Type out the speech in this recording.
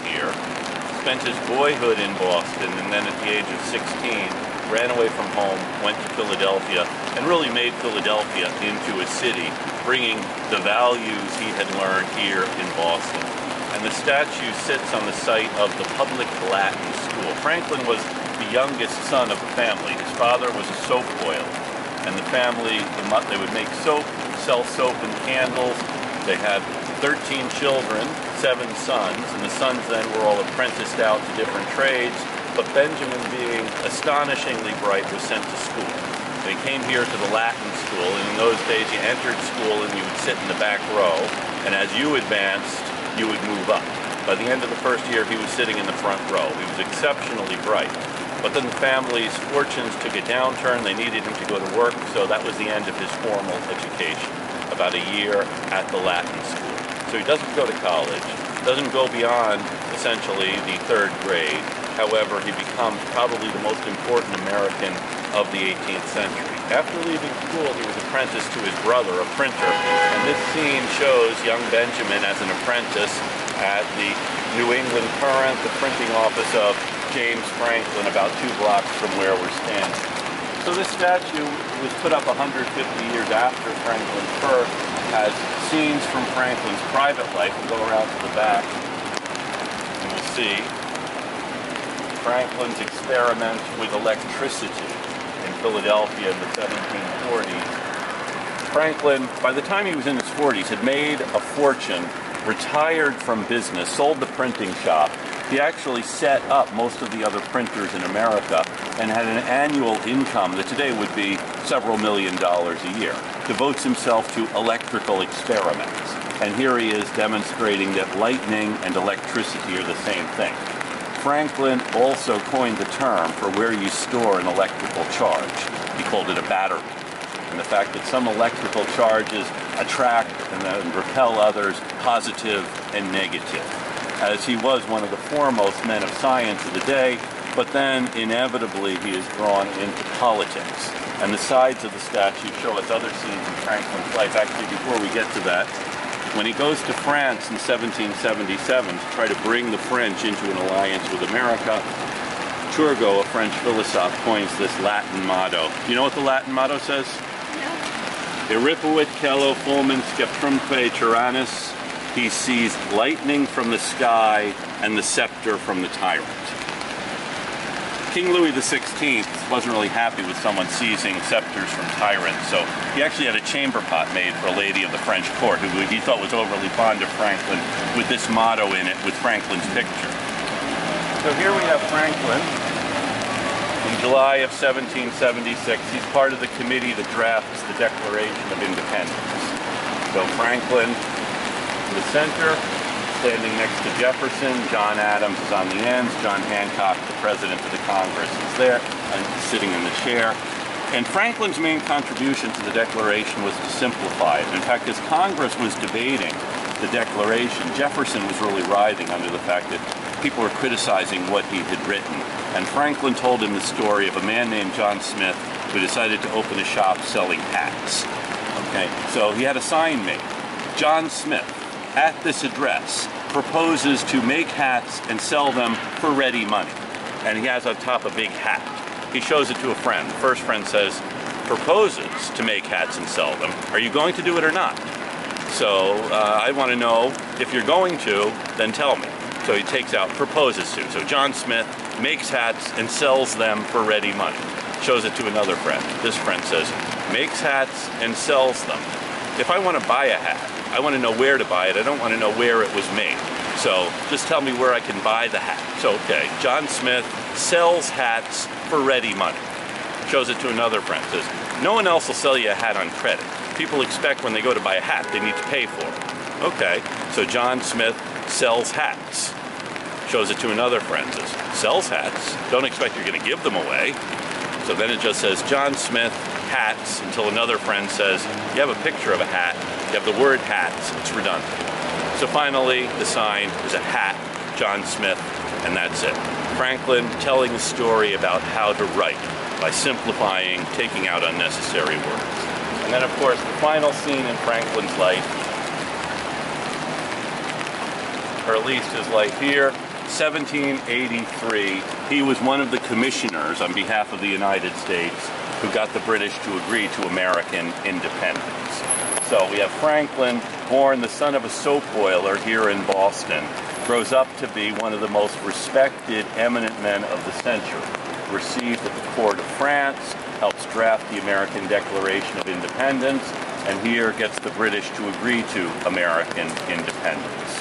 here, spent his boyhood in Boston, and then at the age of 16, ran away from home, went to Philadelphia, and really made Philadelphia into a city, bringing the values he had learned here in Boston. And the statue sits on the site of the public Latin school. Franklin was the youngest son of the family. His father was a soap boiler, and the family, they would make soap, sell soap and candles. They had 13 children, 7 sons, and the sons then were all apprenticed out to different trades, but Benjamin, being astonishingly bright, was sent to school. They came here to the Latin school, and in those days you entered school and you would sit in the back row, and as you advanced, you would move up. By the end of the first year, he was sitting in the front row. He was exceptionally bright. But then the family's fortunes took a downturn. They needed him to go to work, so that was the end of his formal education. About a year at the Latin school. So he doesn't go to college, doesn't go beyond essentially the 3rd grade. However, he becomes probably the most important American of the 18th century. After leaving school, he was apprenticed to his brother, a printer, and this scene shows young Benjamin as an apprentice at the New England Courant, the printing office of James Franklin, about 2 blocks from where we're standing. So this statue was put up 150 years after Franklin's birth, has scenes from Franklin's private life. We'll go around to the back and we'll see Franklin's experiment with electricity in Philadelphia in the 1740s. Franklin, by the time he was in his 40s, had made a fortune, retired from business, sold the printing shop. He actually set up most of the other printers in America and had an annual income that today would be several $1,000,000 a year. Devotes himself to electrical experiments. And here he is demonstrating that lightning and electricity are the same thing. Franklin also coined the term for where you store an electrical charge. He called it a battery. And the fact that some electrical charges attract and then repel others, positive and negative. As he was one of the foremost men of science of the day, but then inevitably he is drawn into politics. And the sides of the statue show us other scenes in Franklin's life. Actually, before we get to that, when he goes to France in 1777 to try to bring the French into an alliance with America, Turgot, a French philosopher, coins this Latin motto. Do you know what the Latin motto says? No. Eripuit cello fulmen sceptrumque tyrannis. He sees lightning from the sky and the scepter from the tyrant. King Louis XVI wasn't really happy with someone seizing scepters from tyrants, so he actually had a chamber pot made for a lady of the French court who he thought was overly fond of Franklin, with this motto in it, with Franklin's picture. So here we have Franklin in July of 1776. He's part of the committee that drafts the Declaration of Independence. So Franklin in the center, standing next to Jefferson. John Adams is on the ends. John Hancock, the President of the Congress, is there and sitting in the chair. And Franklin's main contribution to the Declaration was to simplify it. In fact, as Congress was debating the Declaration, Jefferson was really writhing under the fact that people were criticizing what he had written. And Franklin told him the story of a man named John Smith who decided to open a shop selling hats. Okay, so he had a sign made. John Smith, at this address, proposes to make hats and sell them for ready money. And he has on top a big hat. He shows it to a friend. The first friend says, proposes to make hats and sell them. Are you going to do it or not? So I want to know, if you're going to, then tell me. So he takes out, proposes to. So John Smith makes hats and sells them for ready money. Shows it to another friend. This friend says, makes hats and sells them. If I want to buy a hat, I want to know where to buy it. I don't want to know where it was made. So just tell me where I can buy the hat. So, okay, John Smith sells hats for ready money. Shows it to another friend. Says, no one else will sell you a hat on credit. People expect when they go to buy a hat, they need to pay for it. Okay, so John Smith sells hats. Shows it to another friend. Says, sells hats. Don't expect you're going to give them away. So then it just says, John Smith, hats, until another friend says, you have a picture of a hat, you have the word hats, it's redundant. So finally, the sign is a hat, John Smith, and that's it. Franklin telling a story about how to write by simplifying, taking out unnecessary words. And then, of course, the final scene in Franklin's life, or at least his life here, 1783, he was one of the commissioners on behalf of the United States who got the British to agree to American independence. So we have Franklin, born the son of a soap boiler here in Boston, grows up to be one of the most respected, eminent men of the century. Received at the court of France, helps draft the American Declaration of Independence, and here gets the British to agree to American independence.